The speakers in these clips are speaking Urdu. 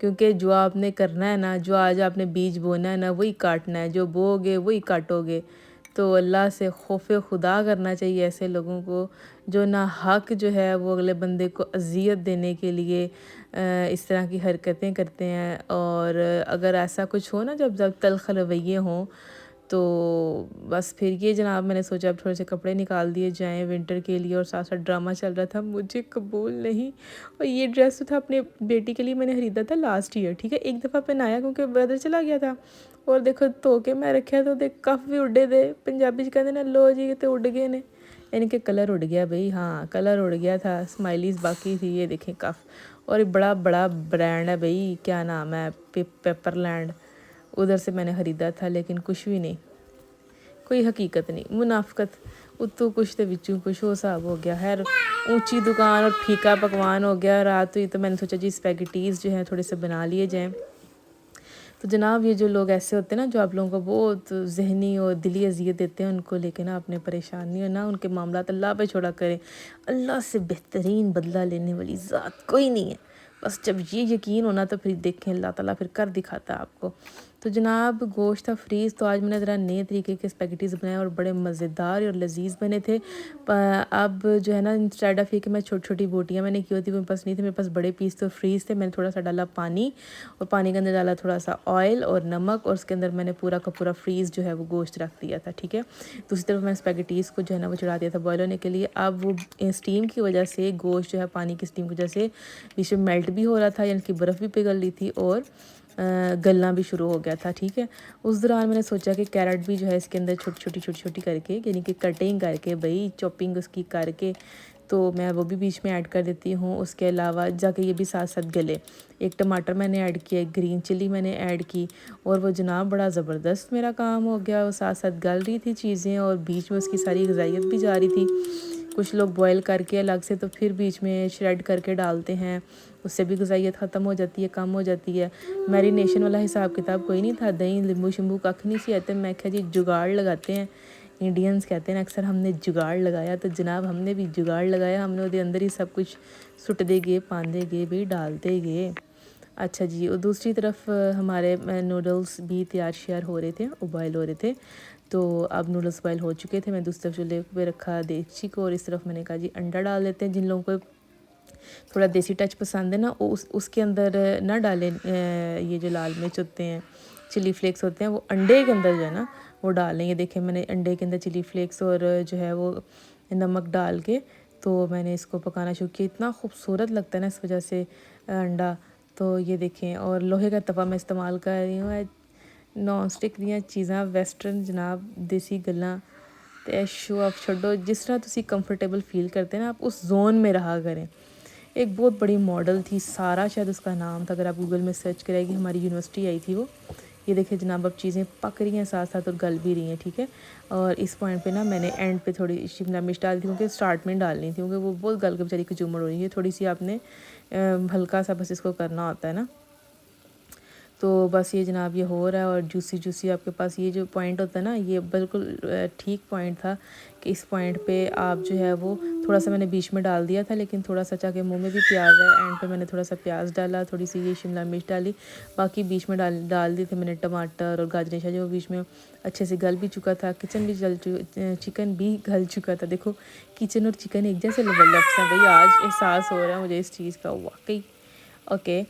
کیونکہ جو آپ نے کرنا ہے نا، جو آج آپ نے بیج بونا ہے نا، وہی کاٹنا ہے، جو بو گے وہی کاٹو گے۔ تو اللہ سے خوف خدا کرنا چاہیے ایسے لوگوں کو جو نہ حق جو ہے وہ اگلے بندے کو اذیت دینے کے لیے اس طرح کی حرکتیں کرتے ہیں۔ اور اگر ایسا کچھ ہو نا، جب تلخ رویے ہوں، تو بس پھر یہ جناب میں نے سوچا اب تھوڑے سے کپڑے نکال دیے جائیں ونٹر کے لیے، اور ساتھ ساتھ ڈرامہ چل رہا تھا مجھے قبول نہیں۔ اور یہ ڈریس تو تھا اپنے بیٹی کے لیے میں نے خریدا تھا لاسٹ ایئر، ٹھیک ہے، ایک دفعہ پہنایا کیونکہ ویدر چلا گیا تھا، اور دیکھو دھو کے میں رکھیا تو دیکھ کف بھی اڈے دے، پنجابی کہتے ہیں لو جی تے اڈ گئے نے، یعنی کہ کلر اڑ گیا بھائی، ہاں کلر اڑ گیا تھا، اسمائلیز باقی تھی، یہ دیکھیں کف۔ اور بڑا بڑا برانڈ ہے بھائی، کیا نام ہے، پیپر لینڈ، ادھر سے میں نے خریدا تھا، لیکن کچھ بھی نہیں، کوئی حقیقت نہیں، منافقت، اتو کچھ تے وچوں کچھ، وہ حساب ہو گیا۔ خیر اونچی دکان اور پھیکا پکوان ہو گیا، رات ہوئی تو میں نے سوچا جی اسپیگٹیز جو ہیں تھوڑے سے بنا لیے جائیں۔ تو جناب یہ جو لوگ ایسے ہوتے ہیں نا جو آپ لوگوں کو بہت ذہنی اور دلی اذیت دیتے ہیں، ان کو لے کے نا اپنے پریشانی ہو نا، ان کے معاملات اللہ پہ چھوڑا کریں، اللہ سے بہترین بدلہ لینے والی ذات کوئی نہیں ہے۔ بس جب یہ یقین ہونا تو پھر دیکھیں اللہ تعالیٰ پھر کر دکھاتا ہے آپ کو۔ تو جناب گوشت تھا فریز، تو آج میں نے ذرا نئے طریقے کے اسپیگٹیز بنائے اور بڑے مزیدار اور لذیذ بنے تھے۔ اب جو ہے نا انسٹیڈ آف یہ کہ میں چھوٹی چھوٹی بوٹیاں میں نے کی ہوتی، میرے پاس نہیں تھے، میرے پاس بڑے پیس تو فریز تھے، میں نے تھوڑا سا ڈالا پانی، اور پانی کے اندر ڈالا تھوڑا سا آئل اور نمک، اور اس کے اندر میں نے پورا کا پورا فریز جو ہے وہ گوشت رکھ دیا تھا، ٹھیک ہے۔ دوسری طرف میں اسپیگٹیز کو جو ہے نا وہ چڑھا دیا تھا بوائل ہونے کے لیے۔ اب وہ اسٹیم کی وجہ سے گوشت جو ہے پانی کی اسٹیم کی وجہ سے بیچ میں میلٹ بھی ہو رہا تھا، یعنی کہ برف بھی پگھل رہی تھی اور گلنا بھی شروع ہو گیا تھا، ٹھیک ہے۔ اس دوران میں نے سوچا کہ کیرٹ بھی جو ہے اس کے اندر چھوٹی چھوٹی کر کے، یعنی کہ کٹنگ کر کے بھائی چاپنگ اس کی کر کے، تو میں وہ بھی بیچ میں ایڈ کر دیتی ہوں۔ اس کے علاوہ جا کے یہ بھی ساتھ ساتھ گلے، ایک ٹماٹر میں نے ایڈ کیا، ایک گرین چلی میں نے ایڈ کی، اور وہ جناب بڑا زبردست میرا کام ہو گیا، وہ ساتھ ساتھ گل رہی تھی چیزیں اور بیچ میں اس کی ساری غذائیت بھی جا رہی تھی۔ کچھ لوگ بوائل کر کے الگ سے تو پھر بیچ میں شریڈ کر کے ڈالتے ہیں، اس سے بھی غذائیت ختم ہو جاتی ہے، کم ہو جاتی ہے۔ میرینیشن والا حساب کتاب کوئی نہیں تھا، دہی لیمبو شمبو کھ نہیں سی آتے، میں کہا جی جگاڑ لگاتے ہیں، انڈینز کہتے ہیں اکثر ہم نے جگاڑ لگایا، تو جناب ہم نے بھی جگاڑ لگایا، ہم نے وہ اندر ہی سب کچھ سٹ دے گئے، پاندے گئے بھی، ڈالتے گئے۔ اچھا جی، اور دوسری طرف ہمارے نوڈلز بھی تیار شیار ہو رہے تھے، بوائل ہو رہے تھے، تو اب نوڈلز بوائل ہو چکے تھے، میں دوسری طرف چولہے پہ رکھا دیگچی کو، اور اس طرف میں نے کہا جی انڈا ڈال دیتے ہیں، جن لوگوں کو تھوڑا دیسی ٹچ پسند ہے نا، اس کے اندر نہ ڈالیں یہ جو لال مرچ ہوتے ہیں، چلی فلیکس ہوتے ہیں، وہ انڈے کے اندر جو ہے نا وہ ڈالیں۔ یہ دیکھیں میں نے انڈے کے اندر چلی فلیکس اور جو ہے وہ نمک ڈال کے تو میں نے اس کو پکانا شروع کیا، اتنا خوبصورت لگتا ہے نا اس وجہ سے انڈا۔ تو یہ دیکھیں، اور لوہے کا توا میں استعمال کر رہی ہوں، نان اسٹک دیاں چیزاں ویسٹرن جناب دیسی گلاں تے شو آف چھڈو، جس طرح تسی کمفرٹیبل فیل کرتے ہیں نا آپ اس زون میں رہا کریں۔ ایک بہت بڑی ماڈل تھی، سارا شاید اس کا نام تھا، اگر آپ گوگل میں سرچ کریں گی، ہماری یونیورسٹی آئی تھی وہ۔ یہ دیکھیں جناب اب چیزیں پک رہی ہیں ساتھ ساتھ اور گل بھی رہی ہیں، ٹھیک ہے۔ اور اس پوائنٹ پہ نا میں نے اینڈ پہ تھوڑی شملہ مرچ ڈال دی تھی، کیونکہ اسٹارٹ میں ڈالنی تھی، کیونکہ وہ بہت گل کے بیچاری کچومڑ ہو رہی ہے، تھوڑی سی آپ نے ہلکا سا بس اس کو کرنا ہوتا ہے نا۔ تو بس یہ جناب یہ ہو رہا ہے، اور جوسی آپ کے پاس یہ جو پوائنٹ ہوتا ہے نا، یہ بالکل ٹھیک پوائنٹ تھا کہ اس پوائنٹ پہ آپ جو ہے وہ تھوڑا سا میں نے بیچ میں ڈال دیا تھا، لیکن تھوڑا سا چاہ کے منہ میں بھی پیاز ہے، اینڈ پہ میں نے تھوڑا سا پیاز ڈالا، تھوڑی سی یہ شملہ مرچ ڈالی، باقی بیچ میں ڈال دی تھے میں نے ٹماٹر اور گاجر شاہ جو بیچ میں اچھے سے گل بھی چکا تھا، چکن بھی گل چکا تھا۔ دیکھو کچن اور چکن ایک جیسے لفظ ہیں بھائی، آج احساس ہو رہا ہے مجھے اس چیز کا واقعی۔ Okay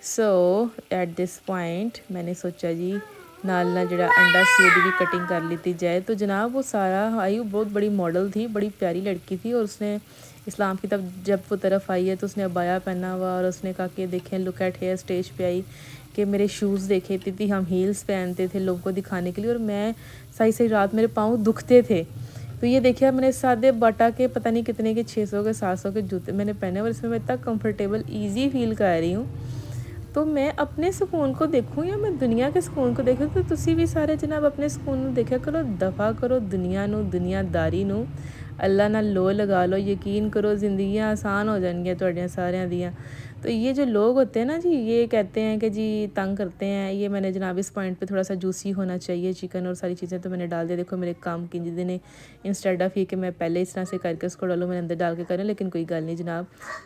so at this point میں نے سوچا جی نال جڑا انڈا سی وہ بھی کٹنگ کر لیتی جائے، تو جناب وہ سارا آئی، بہت بڑی ماڈل تھی، بڑی پیاری لڑکی تھی، اور اس نے اسلام کی جب وہ طرف آئی ہے تو اس نے عبایا پہنا ہوا، اور اس نے کہا کہ دیکھیں لک ایٹ ہیئر، اسٹیج پہ آئی کہ میرے شوز دیکھے تھی، ہم ہیلز پہنتے تھے لوگوں کو دکھانے کے لیے، اور میں صحیح رات میرے پاؤں دکھتے تھے، تو یہ دیکھیں میں نے سادے باٹا کے پتہ نہیں کتنے کے 600 کے 700 کے جوتے میں نے پہنے، اور اس میں اتنا کمفرٹیبل ایزی فیل کر رہی ہوں۔ تو میں اپنے سکون کو دیکھوں یا میں دنیا کے سکون کو دیکھوں؟ تو تسی بھی سارے جناب اپنے سکون نو دیکھا کرو، دفع کرو دنیا نو، دنیا داری نو، اللہ نال لو لگا لو، یقین کرو زندگیاں آسان ہو جان گیا تہاڈیاں ساریاں دیاں۔ تو یہ جو لوگ ہوتے ہیں نا جی، یہ کہتے ہیں کہ جی تنگ کرتے ہیں، یہ میں نے جناب اس پوائنٹ پہ تھوڑا سا جوسی ہونا چاہیے چکن اور ساری چیزیں، تو میں نے ڈال دیا۔ دیکھو میرے کام کی جی نے انسٹیڈ آف یہ کہ میں پہلے اس طرح سے کر کے اس کو ڈالوں، میں نے اندر ڈال کے کریں، لیکن کوئی گل نہیں جناب،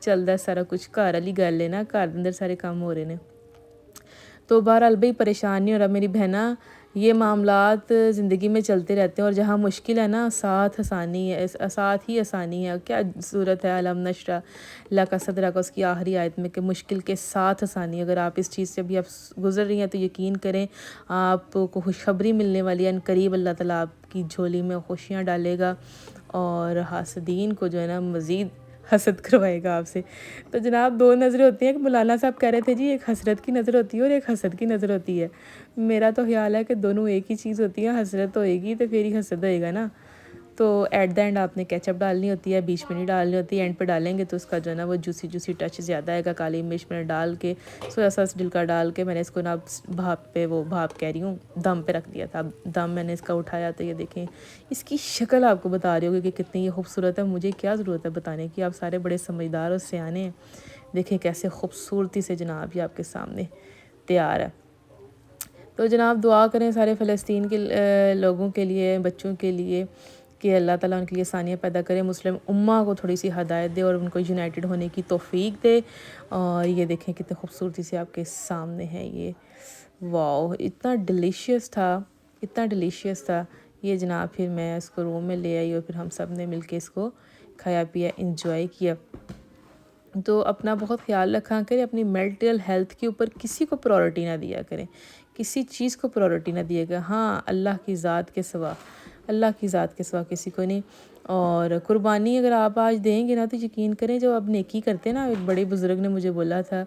چلدا سارا کچھ، گھر والی گل ہے نا، گھر اندر سارے کام ہو رہے ہیں۔ تو بہرحال بھائی پریشان نہیں ہو رہا میری بہنا، یہ معاملات زندگی میں چلتے رہتے ہیں، اور جہاں مشکل ہے نا ساتھ آسانی ہے، ساتھ ہی آسانی ہے۔ کیا صورت ہے علم نشرہ لک صدرک کا اس کی آخری آیت میں کہ مشکل کے ساتھ آسانی۔ اگر آپ اس چیز سے بھی آپ گزر رہی ہیں تو یقین کریں آپ کو خوشخبری ملنے والی ہے، ان قریب اللہ تعالیٰ آپ کی جھولی میں خوشیاں ڈالے گا اور حاسدین کو جو ہے نا مزید حسد کروائے گا آپ سے۔ تو جناب دو نظریں ہوتی ہیں، کہ مولانا صاحب کہہ رہے تھے جی ایک حسرت کی نظر ہوتی ہے اور ایک حسد کی نظر ہوتی ہے۔ میرا تو خیال ہے کہ دونوں ایک ہی چیز ہوتی ہے، حسرت ہوئے گی تو پھر ہی حسد ہوئے گا نا۔ تو ایٹ دا اینڈ آپ نے کیچپ ڈالنی ہوتی ہے، بیچ میں نہیں ڈالنی ہوتی، اینڈ پہ ڈالیں گے تو اس کا جو ہے نا وہ جوسی ٹچ زیادہ آئے گا۔ کالی مرچ میں نے ڈال کے سویا ساس ڈلکا ڈال کے میں نے اس کو نا بھاپ پہ، وہ بھاپ کہہ رہی ہوں دم پہ رکھ دیا تھا۔ اب دم میں نے اس کا اٹھایا تو یہ دیکھیں اس کی شکل آپ کو بتا رہی ہوگی کہ کتنی یہ خوبصورت ہے۔ مجھے کیا ضرورت ہے بتانے کی، آپ سارے بڑے سمجھدار اور سیانے ہیں۔ دیکھیں کیسے خوبصورتی سے جناب یہ آپ کے سامنے تیار ہے۔ تو جناب دعا کریں سارے فلسطین کے لوگوں کے لیے، بچوں کے لیے، کہ اللہ تعالیٰ ان کے لیے آسانیاں پیدا کرے، مسلم امہ کو تھوڑی سی ہدایت دے اور ان کو یونائٹڈ ہونے کی توفیق دے۔ اور یہ دیکھیں کتنے خوبصورتی سے آپ کے سامنے ہے یہ، واو اتنا ڈیلیشیس تھا، اتنا ڈیلیشیس تھا یہ جناب۔ پھر میں اس کو روم میں لے آئی اور پھر ہم سب نے مل کے اس کو کھایا پیا، انجوائے کیا۔ تو اپنا بہت خیال رکھا کریں، اپنی مینٹل ہیلتھ کے اوپر کسی کو پرائورٹی نہ دیا کریں، کسی چیز کو پرائورٹی نہ دیے گا، ہاں اللہ کی ذات کے سوا، اللہ کی ذات کے سوا کسی کو نہیں۔ اور قربانی اگر آپ آج دیں گے نا تو یقین کریں جب آپ نیکی کرتے ہیں نا، ایک بڑے بزرگ نے مجھے بولا تھا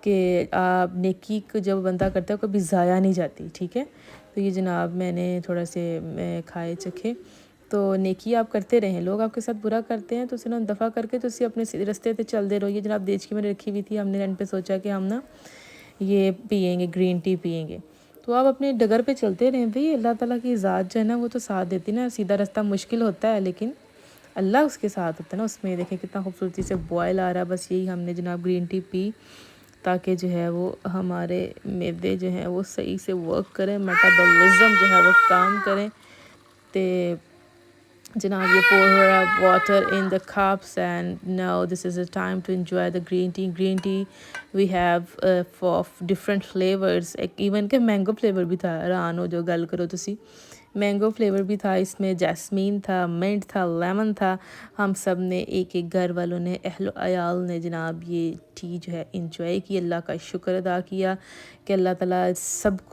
کہ آپ نیکی کو جب بندہ کرتا ہے کبھی ضائع نہیں جاتی، ٹھیک ہے۔ تو یہ جناب میں نے تھوڑا سے کھائے چکھے، تو نیکی آپ کرتے رہیں، لوگ آپ کے ساتھ برا کرتے ہیں تو اسے نا دفع کر کے تو اسے اپنے رستے پہ چل دے رہو۔ یہ جناب دیچ کی میں نے رکھی ہوئی تھی، ہم نے رینٹ پہ سوچا کہ ہم نا یہ پئیں گے، گرین ٹی پئیں گے۔ تو آپ اپنے ڈگر پہ چلتے رہیں بھئی، اللہ تعالیٰ کی ذات جو ہے نا وہ تو ساتھ دیتی نا، سیدھا رستہ مشکل ہوتا ہے لیکن اللہ اس کے ساتھ ہوتا ہے نا۔ اس میں دیکھیں کتنا خوبصورتی سے بوائل آ رہا ہے، بس یہی ہم نے جناب گرین ٹی پی تاکہ جو ہے وہ ہمارے معدے جو ہیں وہ صحیح سے ورک کریں، میٹابولزم جو ہے وہ کام کریں۔ تے جناب یہ pour up water in the cups and now this is the time to enjoy the green tea. Green tea we have of different flavors, even کہ مینگو فلیور بھی تھا، ران ہو جو گل کرو تسی، مینگو فلیور بھی تھا اس میں، جیسمین تھا، منٹ تھا، لیمن تھا۔ ہم سب نے ایک ایک گھر والوں نے، اہل و عیال نے جناب یہ ٹی جو ہے انجوائے کی، اللہ کا شکر ادا کیا کہ اللہ تعالیٰ سب کو